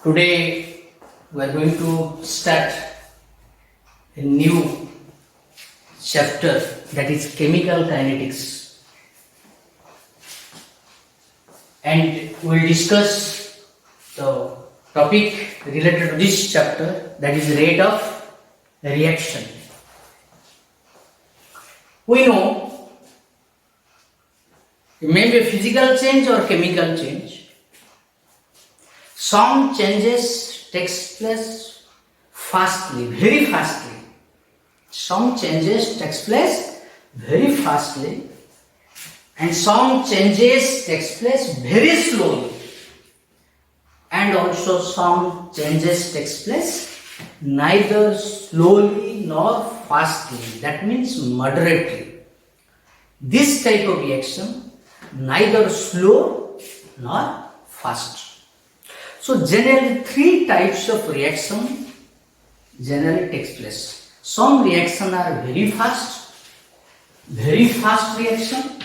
Today we are going to start a new chapter, that is chemical kinetics, and we will discuss the topic related to this chapter, that is rate of reaction. We know it may be a physical change or chemical change. Some changes takes place fastly, very fastly. Some changes takes place very fastly, and some changes takes place very slowly, and also some changes takes place neither slowly nor fastly. That means moderately. This type of reaction neither slow nor fast. So generally three types of reaction generally takes place. Some reaction are very fast reaction.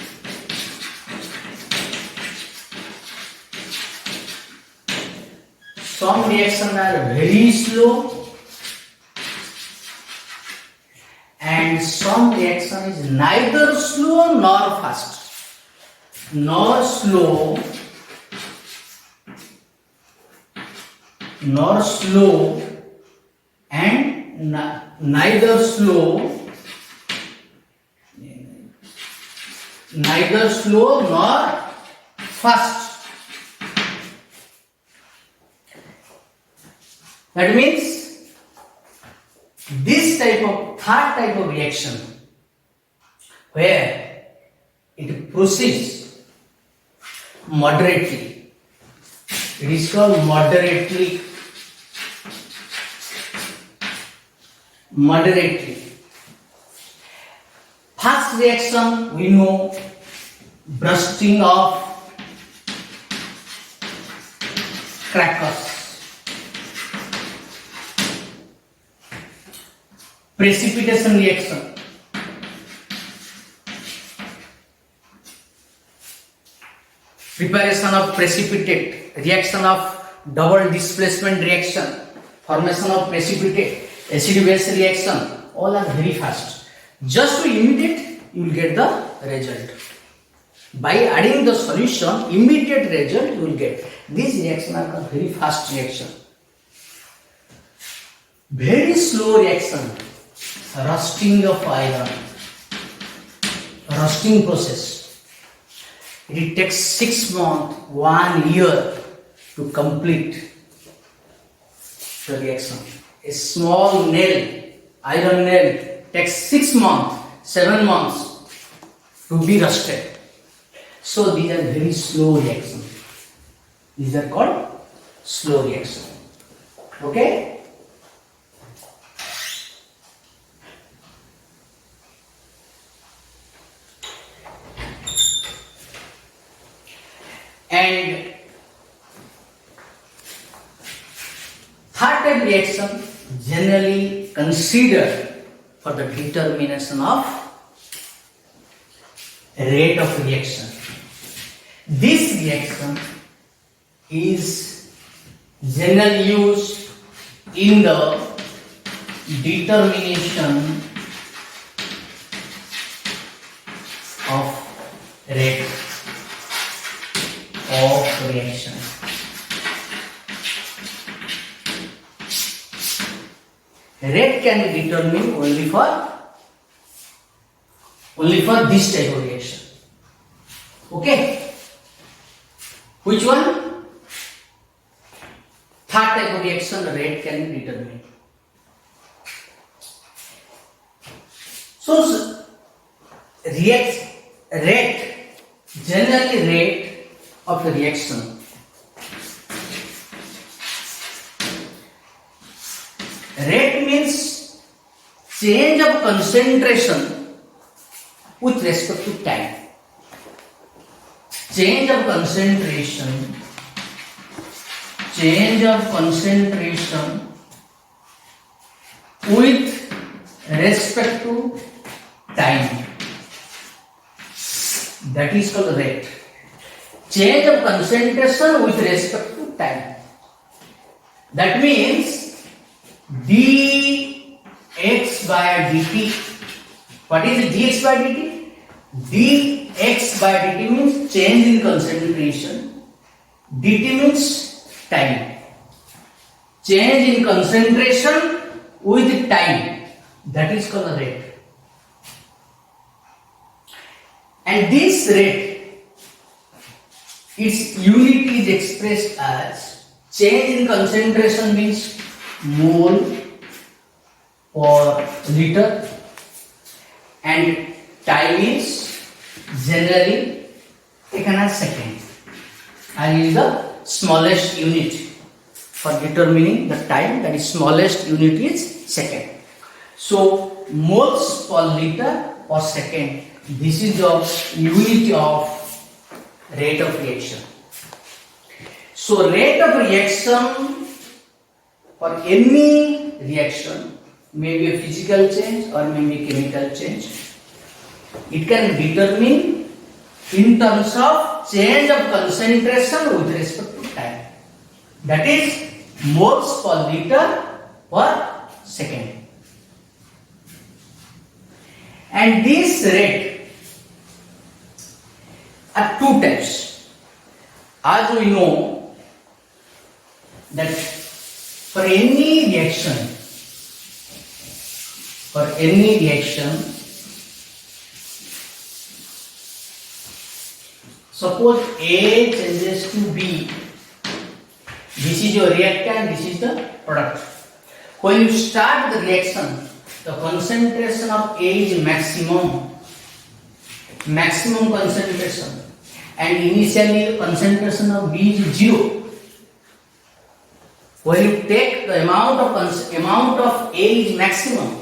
Some reaction are very slow, and some reaction is neither slow nor fast, nor slow and neither slow nor fast. That means this third type of reaction, where it proceeds moderately, it is called moderately. Fast reaction, we know, bursting of crackers, precipitation reaction, preparation of precipitate, reaction of double displacement reaction, formation of precipitate, acid base reaction, all are very fast. Just to imitate, you will get the result. By adding the solution, immediate result you will get. These reactions are called very fast reaction. Very slow reaction, rusting of iron, rusting process. It takes 6 months, 1 year to complete the reaction. A small nail, iron nail, takes 6 months, 7 months to be rusted. So these are very slow reactions. These are called slow reactions. Okay? And third type reaction generally considered for the determination of rate of reaction. This reaction is generally used in the determination of rate of reaction. Rate can be determined only for this type of reaction. Okay? Which one? Third type of reaction, rate can be determined. So rate, generally rate of the reaction rate means change of concentration with respect to time. Change of concentration with respect to time. That is called rate. change of concentration with respect to time. That means dx by dt. What is dx by dt? dx by dt means change in concentration. dt means time. Change in concentration with time. That is called rate. And this rate, its unit is expressed as change in concentration means mole per liter, and time is generally taken as second. And is the smallest unit for determining the time, that is smallest unit is second. So moles per liter per second, this is the unit of rate of reaction. So rate of reaction for any reaction, may be a physical change or may be chemical change, it can determine in terms of change of concentration with respect to time. That is moles per liter per second. And this rate are two types. As we know that for any reaction, suppose A changes to B, this is your reactant, this is the product. When you start the reaction, the concentration of A is maximum concentration, and initially concentration of B is 0. When you take the amount of A is maximum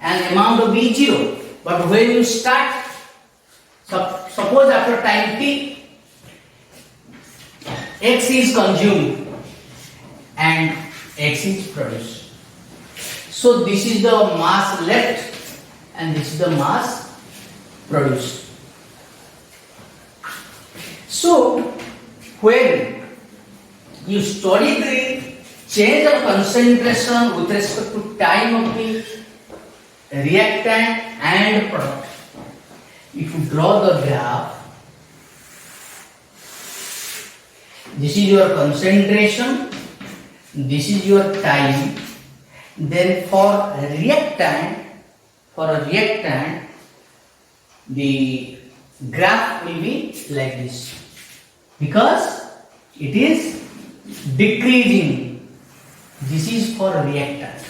and amount of B is 0, but when you start, suppose after time t, X is consumed and X is produced. So this is the mass left and this is the mass produced. So when you study the change of concentration with respect to time of the reactant and product, if you draw the graph, this is your concentration, this is your time, then for a reactant, the graph will be like this, because it is decreasing. This is for reactant,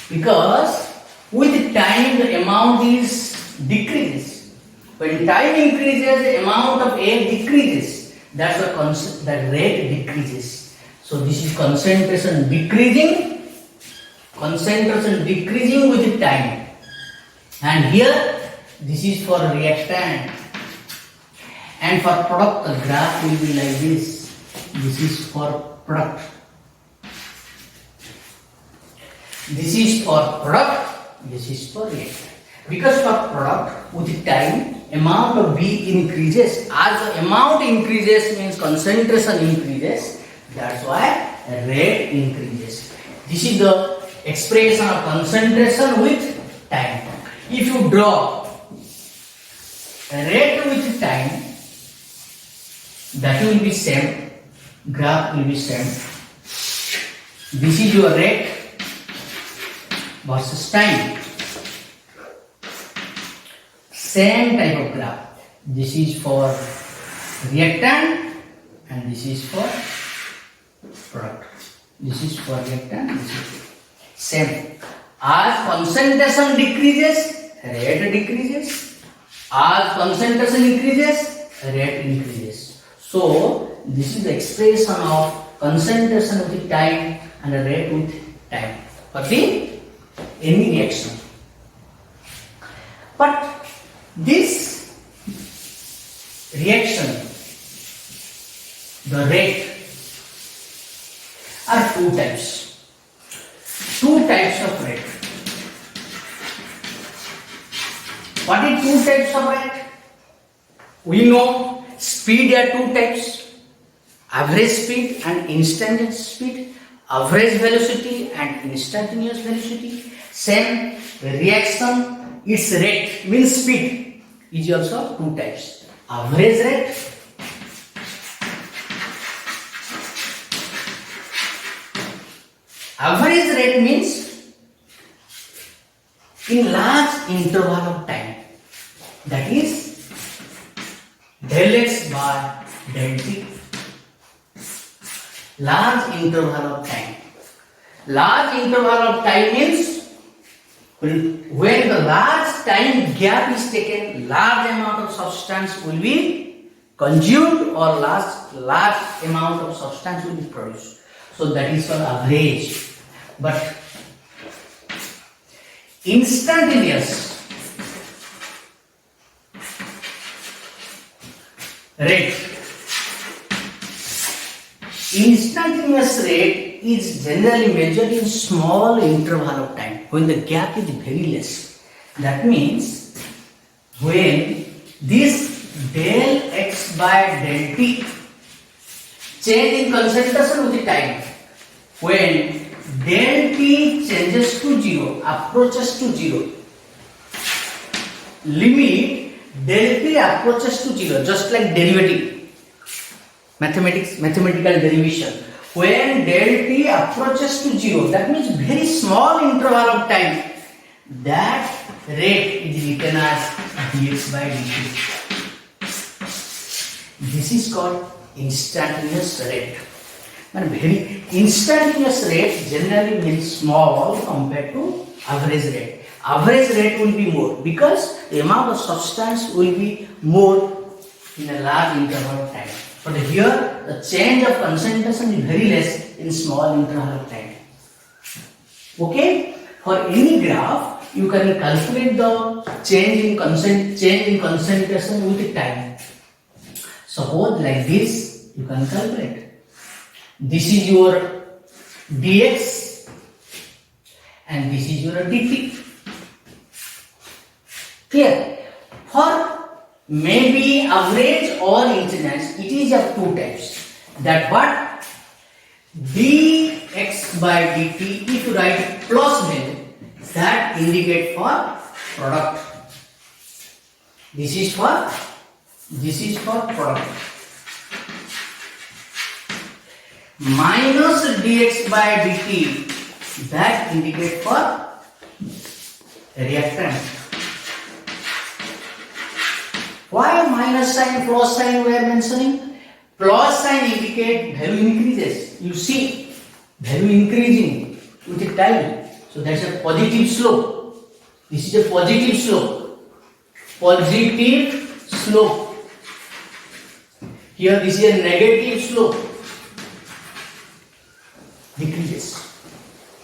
because with time the amount is decreases. When time increases, the amount of air decreases. That's the rate decreases. So this is concentration decreasing with time. And here this is for reactant. And for product, the graph will be like this. This is for product. This is for product. This is for reactant. Because for product, with time, amount of B increases. As the amount increases means concentration increases. That's why rate increases. This is the expression of concentration with time. If you draw rate with time, that will be same. Graph will be same. This is your rate versus time. Same type of graph. This is for reactant and this is for product. This is for reactant, this is same. As concentration decreases, rate decreases. As concentration increases, rate increases. So this is the expression of concentration with time and rate with time for any reaction. But this reaction, the rate, are two types. Two types of rate. What is two types of rate? We know Speed are two types: average speed and instantaneous speed, average velocity and instantaneous velocity. Same reaction, its rate means speed is also two types: average rate means in large interval of time, that is del x by del t. Large interval of time. Large interval of time means when the large time gap is taken, large amount of substance will be consumed or large amount of substance will be produced. So that is called average. But instantaneous rate. Instantaneous rate is generally measured in small interval of time when the gap is very less. That means when this del x by del t change in concentration with the time, when del t changes to 0, approaches to 0, limit del t approaches to 0, just like derivative, mathematical derivation. When del t approaches to 0, that means very small interval of time, that rate is written as dx by dt. This is called instantaneous rate. And very instantaneous rate generally means small compared to average rate. Average rate will be more because the amount of substance will be more in a large interval of time. But here the change of concentration is very less in small interval of time. Okay? For any graph, you can calculate the change in concentration with the time. Suppose like this, you can calculate. This is your dx and this is your dt. Clear? For maybe average or incidence, it is of two types. That what? dx by dt, if you write plus value, that indicate for product. This is for product. Minus dx by dt, that indicate for reactant. Why minus sign, plus sign we are mentioning? Plus sign indicate value increases. You see, value increasing with the time. So that's a positive slope. This is a positive slope. Positive slope. Here this is a negative slope. Decreases.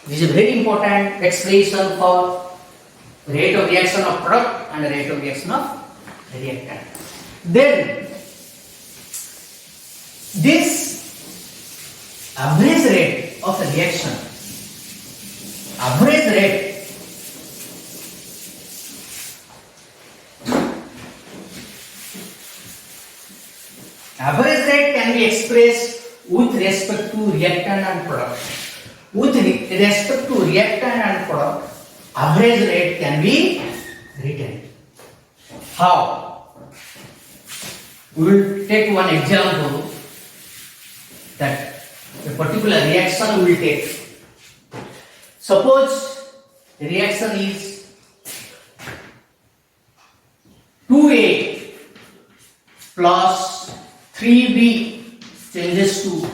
This is a very important expression for rate of reaction of product and rate of reaction of reactant. Then this average rate of a reaction, average rate can be expressed with respect to reactant and product. With respect to reactant and product, average rate can be written. How? We will take one example that a particular reaction we will take. Suppose the reaction is 2A plus 3B changes to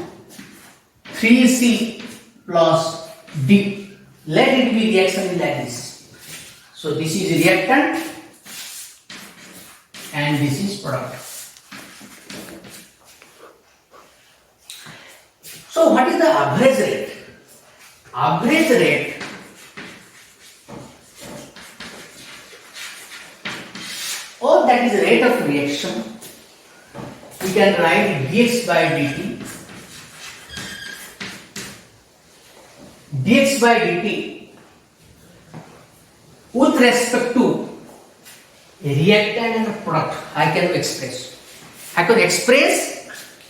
3C plus D. Let it be reaction like this. So this is reactant and this is product. So what is the average rate? Average rate or that is rate of reaction. We can write dx by dt. Dx by dt with respect to a reactant and a product, I can express. I can express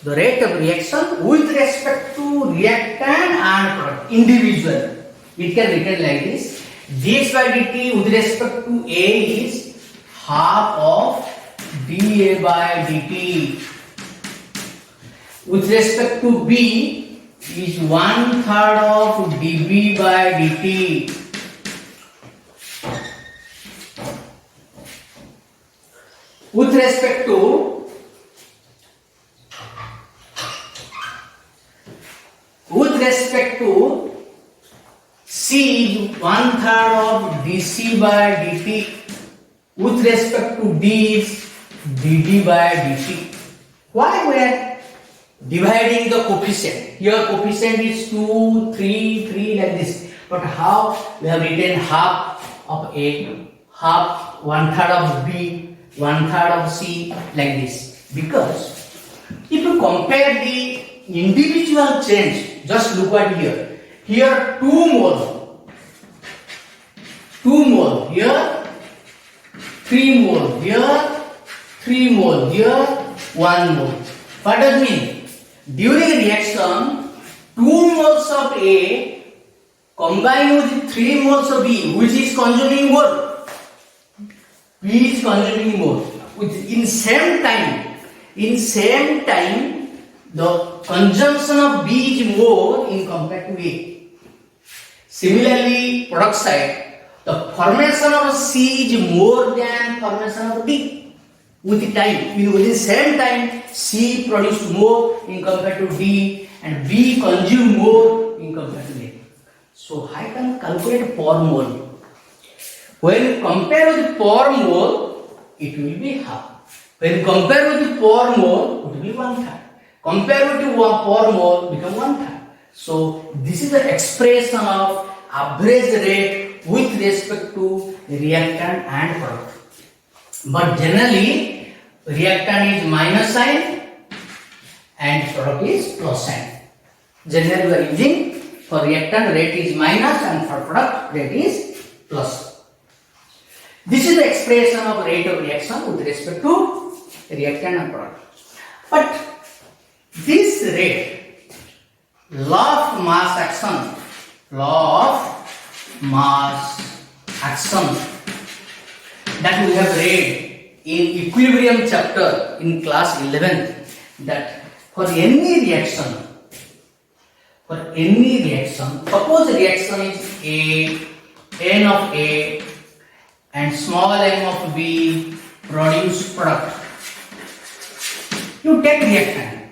the rate of reaction with respect to reactant and product individual. It can written like this: dx by dt with respect to A is half of dA by dt. With respect to B is 1/3 of dB by dt. With respect to C is 1/3 of dC by dt. With respect to D is dd by dt. Why we are dividing the coefficient? Here coefficient is 2, 3, 3 like this. But how we have written half of A, half 1/3 of B, 1/3 of C like this? Because if you compare the individual change, just look at here. Here 2 mole, here 3 mole, here 3 mole, here 1 mole. What does it mean? During reaction, 2 moles of A combine with 3 moles of B, which is consuming more. B is consuming more. In same time, the consumption of B is more in compared to A. Similarly, product side, the formation of C is more than formation of D. With time, within same time, C produced more in compared to D, and B consumed more in compared to A. So I can calculate per mole. When you compare with per mole, it will be half. When you compare with per mole, it will be 1/3. Compare with per mole, become 1/3. So this is the expression of average rate with respect to reactant and product. But generally, reactant is minus sign and product is plus sign. Generally, we are using for reactant rate is minus and for product rate is plus. This is the expression of rate of reaction with respect to reactant and product. But this rate, law of mass action that we have read in equilibrium chapter in class 11, that for any reaction, suppose reaction is A, N of A and small m of B produce product. You take reactant.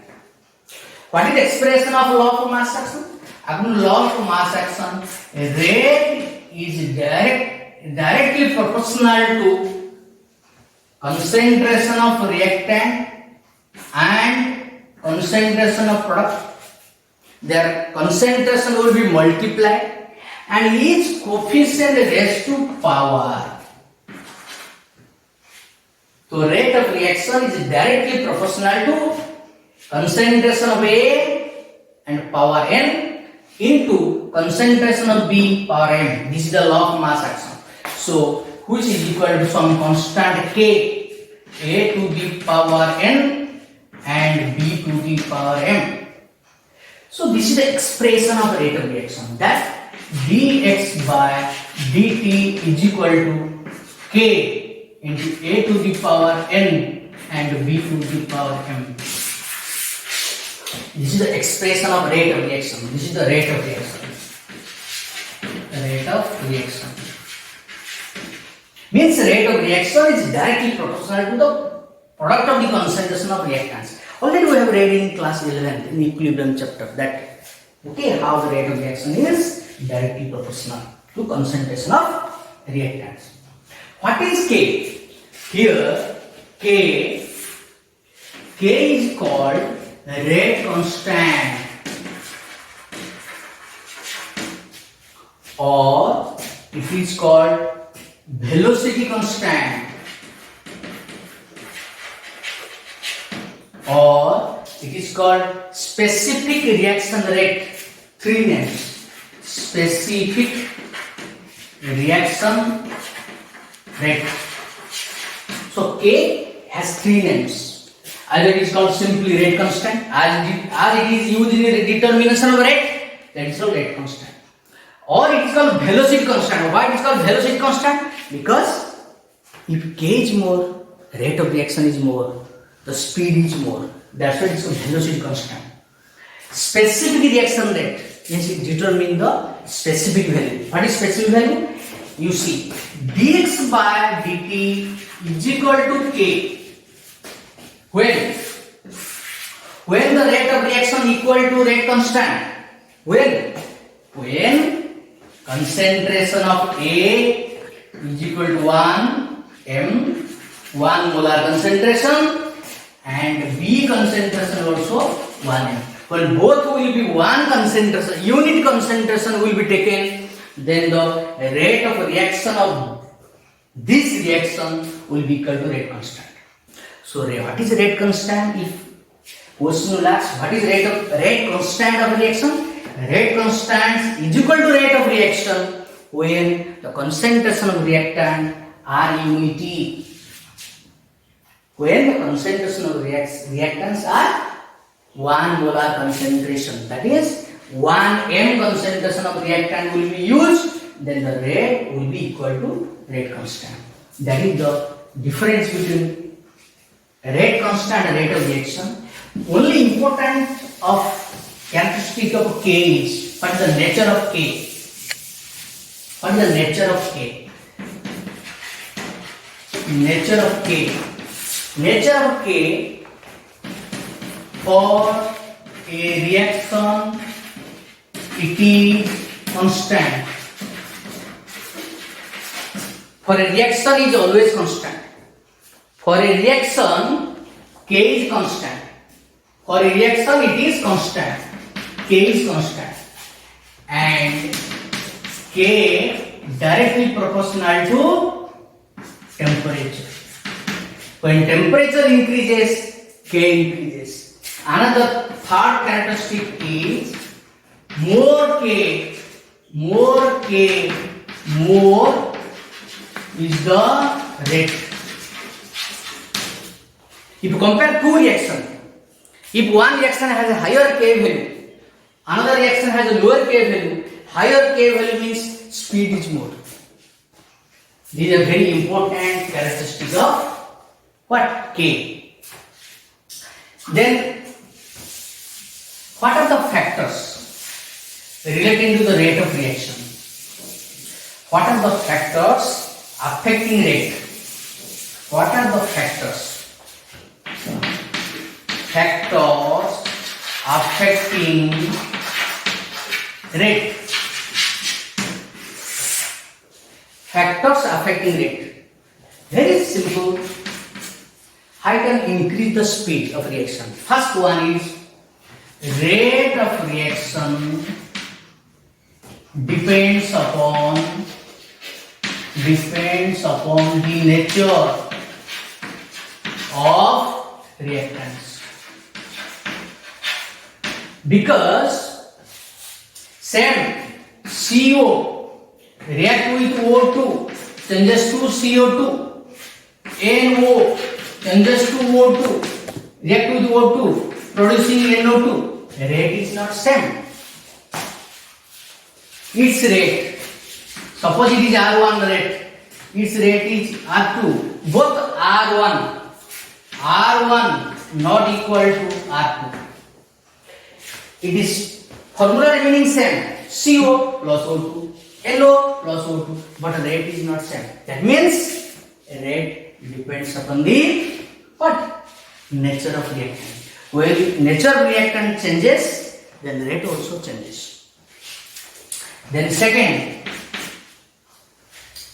What is the expression of law of mass action? According to law of mass action, rate is directly proportional to concentration of reactant and concentration of product. Their concentration will be multiplied and each coefficient raised to power. So rate of reaction is directly proportional to concentration of A and power n into concentration of B power m. This is the law of mass action. So which is equal to some constant K, A to the power n and B to the power m. So this is the expression of rate of reaction, that dx by dt is equal to K into A to the power n and B to the power m. This is the expression of rate of reaction. This is the rate of reaction. Rate of reaction means rate of reaction is directly proportional to the product of the concentration of reactants. Already we have read in class 11 in equilibrium chapter that how the rate of reaction is directly proportional to concentration of reactants. What is K? Here K is called rate constant, or it is called velocity constant, or it is called specific reaction rate. 3 names: specific reaction rate. So K has 3 names. Either it is called simply rate constant, as it is used in the determination of rate, that is called rate constant. Or it is called velocity constant. Why it is called velocity constant? Because if k is more, rate of reaction is more, the speed is more. That's why it is called velocity constant. Specific reaction rate means it determines the specific value. What is specific value? You see, dx by dt is equal to k. When the rate of reaction equal to rate constant. When concentration of A is equal to 1 m, 1 molar concentration, and B concentration also 1 m. When both will be one concentration, unit concentration will be taken, then the rate of reaction of this reaction will be equal to rate constant. So what is rate constant? If question will ask, what is rate constant of reaction? Rate constant is equal to rate of reaction when the concentration of reactant are unity. When the concentration of reactants are 1 molar concentration, that is 1 m concentration of reactant will be used, then the rate will be equal to rate constant. That is the difference between rate constant and rate of reaction. Only important of characteristic of K is what is the nature of K. What is the nature of K? Nature of K. Nature of K for a reaction it is constant. For a reaction is always constant. For a reaction K is constant. For a reaction it is constant. K is constant. And K directly proportional to temperature. When temperature increases, K increases. Another third characteristic is more K, more is the rate. If you compare two reactions, if one reaction has a higher K value, another reaction has a lower K value, higher K value means speed is more. These are very important characteristics of what? K. Then, what are the factors relating to the rate of reaction? What are the factors affecting rate? What are the factors? Factors affecting rate. Factors affecting rate. Very simple. I can increase the speed of reaction. First one is rate of reaction depends upon the nature of reactants. Because same CO react with O2 changes to CO2, NO changes to O2, react with O2 producing NO2. Rate is not same. Its rate, suppose it is R1 rate, its rate is R2. Both R1 not equal to R2. It is formula remaining same, CO plus O2, NO plus O2, but rate is not same. That means rate depends upon the what? Nature of reactant. When nature of reactant changes, then rate also changes. Then second,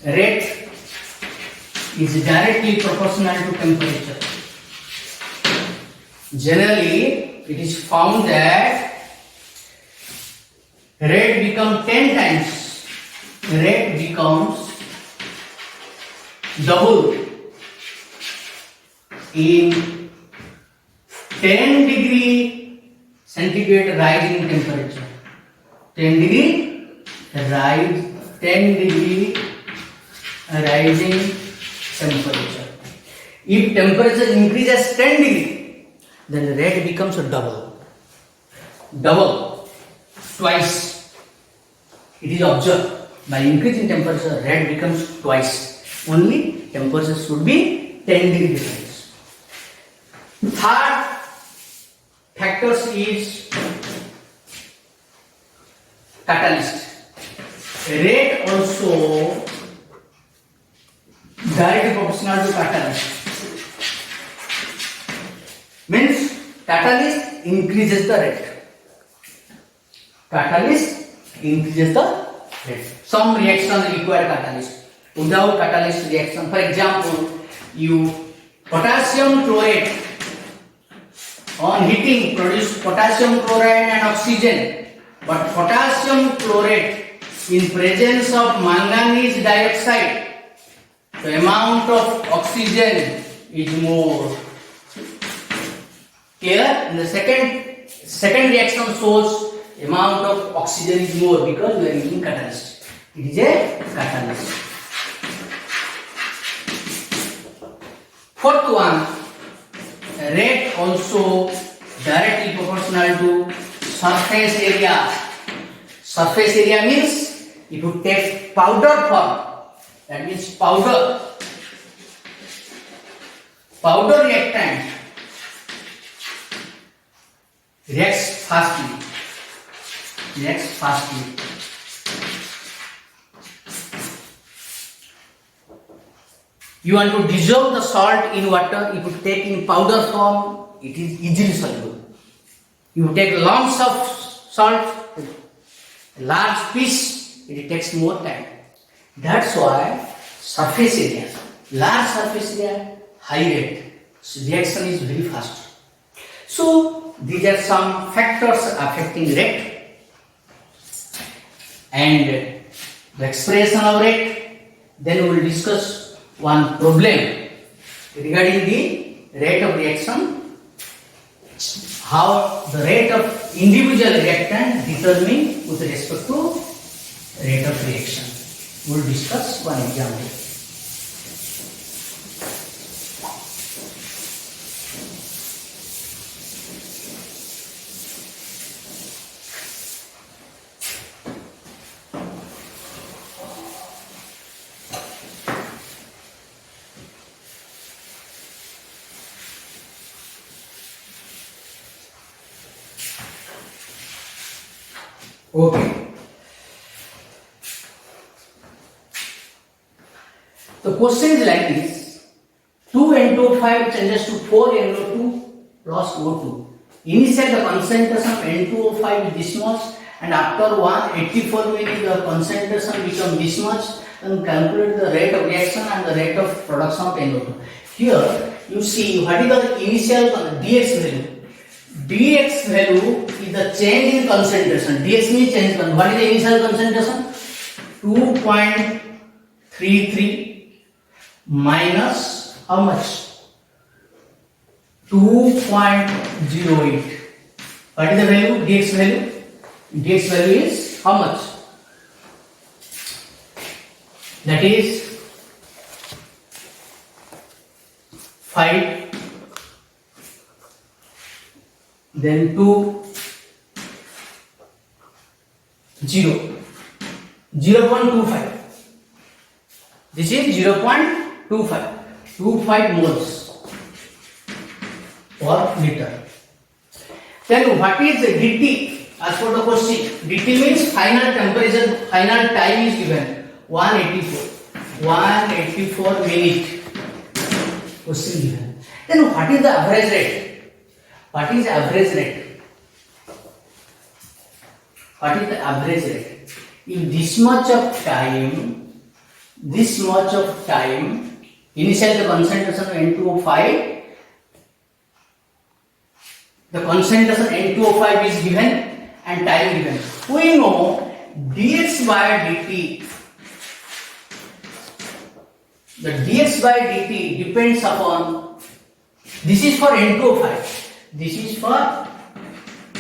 rate is directly proportional to temperature. Generally, it is found that rate becomes 10 times. Rate becomes double in 10 degree centigrade rise in temperature. 10 degree rising temperature. If temperature increases 10 degree, then red becomes a double, twice. It is observed by increasing temperature, red becomes twice. Only temperature should be 10 degree difference. Third factors is catalyst. Rate also directly proportional to catalyst. Means catalyst increases the rate. Catalyst increases the rate. Some reaction require catalyst. Without catalyst reaction, for example, you potassium chlorate on heating produce potassium chloride and oxygen, but potassium chlorate in presence of manganese dioxide, the amount of oxygen is more. Clear? And the second reaction shows amount of oxygen is more because we are using catalyst. It is a catalyst. Fourth one, rate also directly proportional to surface area. Surface area means if you take powder form, that means powder reactant reacts fastly. You want to dissolve the salt in water. If you take in powder form, it is easily soluble. You take lumps of salt, a large piece, it takes more time. That's why surface area, large surface area, high rate, so reaction is very fast. So these are some factors affecting rate and the expression of rate. Then we will discuss one problem regarding the rate of reaction, how the rate of individual reactant determine with respect to rate of reaction. We will discuss one example. Okay. The question is like this: 2N2O5 changes to 4NO2 plus O2. Initially, the concentration of N2O5 is this much, and after 184 minutes, the concentration becomes this much. And calculate the rate of reaction and the rate of production of NO2. Here, you see what is the initial dx value. Dx value is the change in concentration. Dx means change in. What is the initial concentration? 2.33 minus how much? 2.08. What is the value? Dx value? Dx value is how much? That is 5. Then 2, 0, 0.25. This is 0.25, 25 moles per liter. Then what is dt? As per the question, dt means final temperature, final time is given 184 minutes. Question given. Then what is the average rate? What is average rate? What is the average rate? In this much of time, initially the concentration of N2O5, the concentration N2O5 is given and time given. We know dx by dt. The dx by dt depends upon, this is for N2O5. This is for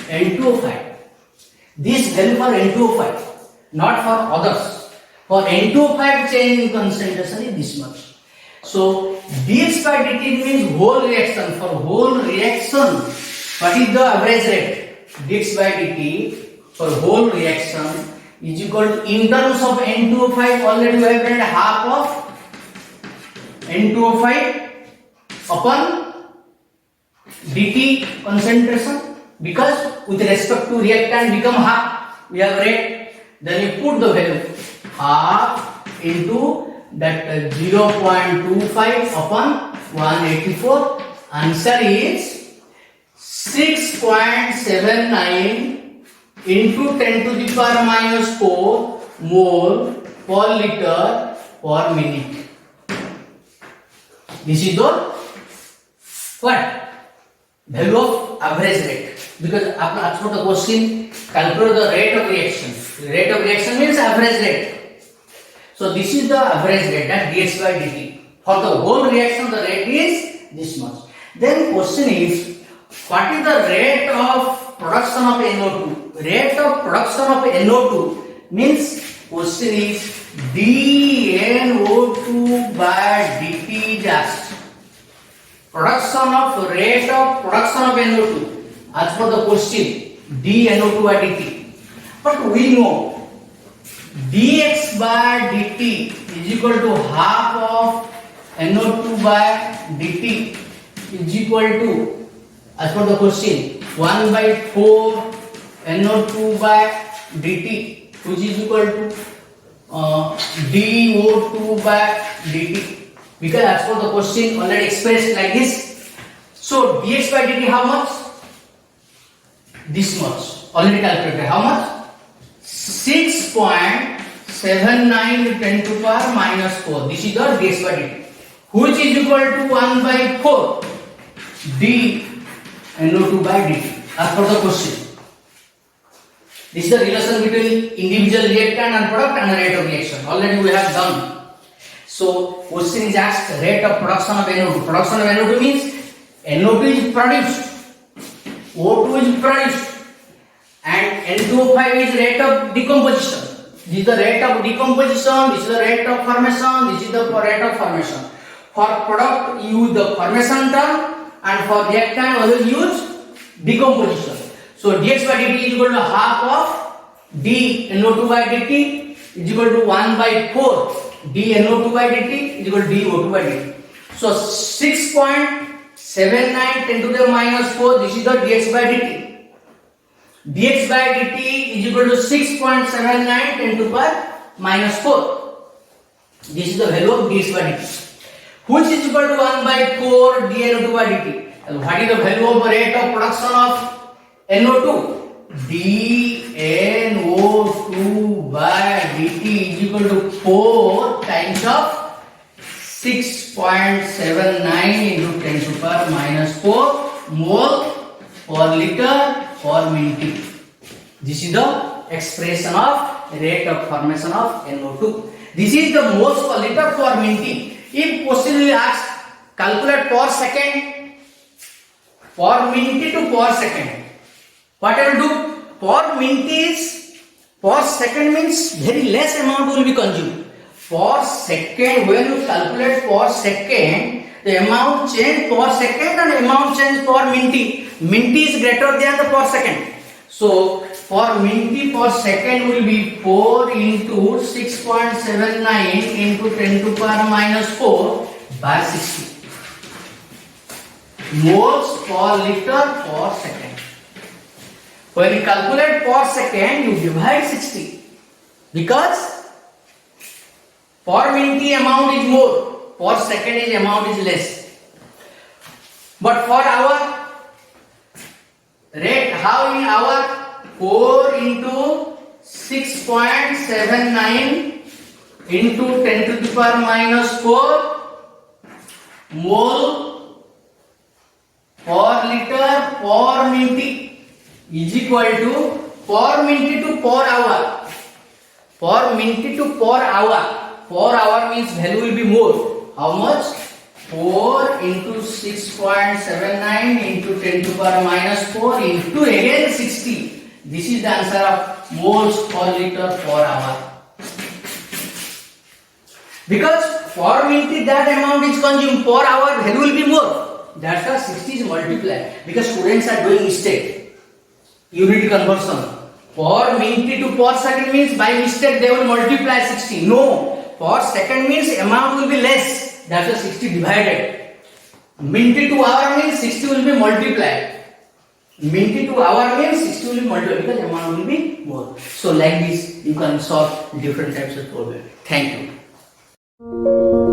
N2O5. This value for N2O5, not for others. For N2O5 change in concentration is this much. So dx by dt means whole reaction. For whole reaction, what is the average rate? Dx by dt for whole reaction is equal to, in terms of N2O5, already we have read half of N2O5 upon dt concentration, because with respect to reactant become half, we have read. Then you put the value half into that 0.25 upon 184. Answer is 6.79 into 10 to the power minus 4 mole per liter per minute. This is the what? Value of average rate. Because after asked the question, calculate the rate of reaction. Rate of reaction means average rate. So this is the average rate, that dx by dt. For the whole reaction, the rate is this much. Then question is, what is the rate of production of NO2? Rate of production of NO2 means, question is dNO2 by dt is asked. Production of rate of production of NO2 as per the question, dNO2 by dt. But we know dx by dt is equal to half of NO2 by dt is equal to, as per the question, 1 by 4 NO2 by dt, which is equal to dO2 by dt. Because as per the question already expressed like this. So dx by dt how much? This much. Already calculated. How much? 6.79 10 to the power minus 4. This is the dx by dt, which is equal to 1 by 4 dNO2 by dt. As per the question. This is the relation between individual reactant and product and the rate of reaction. Already we have done. So question is asked, rate of production of NO2. Production of NO2 means NO2 is produced, O2 is produced, and N2O5 is rate of decomposition. This is the rate of decomposition, this is the rate of formation, this is the rate of formation. For product use the formation term, and for reactant always use decomposition. So dx by dt is equal to half of dNO2 by dt is equal to 1 by 4 dNO2 by dt is equal to dO2 by dt. So 6.79 10 to the minus 4, this is the dx by dt. dx by dt is equal to 6.79 10 to the power minus 4. This is the value of dx by dt, which is equal to 1 by 4 dNO2 by dt. And what is the value of rate of production of NO2? dNO2 by dt is equal to 4 times of 6.79 into 10 to the power minus 4 mole per liter per minute. This is the expression of rate of formation of NO2. This is the moles per liter per minute. If question will ask, calculate per second, per minute to per second. What I will do? Per minute is, per second means very less amount will be consumed. Per second, when you calculate per second, the amount change per second and amount change per minute. Minute is greater than the per second. So per minute per second will be 4 into 6.79 into 10 to the power minus 4 by 60. Moles per liter per second. When you calculate per second, you divide 60, because per minute amount is more, per second is amount is less. But for hour, rate how in hour? 4 into 6.79 into 10 to the power minus 4 mole per liter per minute is equal to per minute to per hour. Per minute to per hour. Per hour means value will be more. How much? 4 into 6.79 into 10 to the power minus 4 into again 60. This is the answer of moles per liter per hour. Because for minute that amount is consumed, per hour value will be more. That's why 60 is multiplied. Because students are doing mistake. Unit conversion. Per minute to per second means by mistake they will multiply 60. No. Per second means amount will be less. That's why 60 divided. Minute to hour means 60 will be multiplied. Minute to hour means 60 will be multiplied because amount will be more. So like this you can solve different types of problem. Thank you.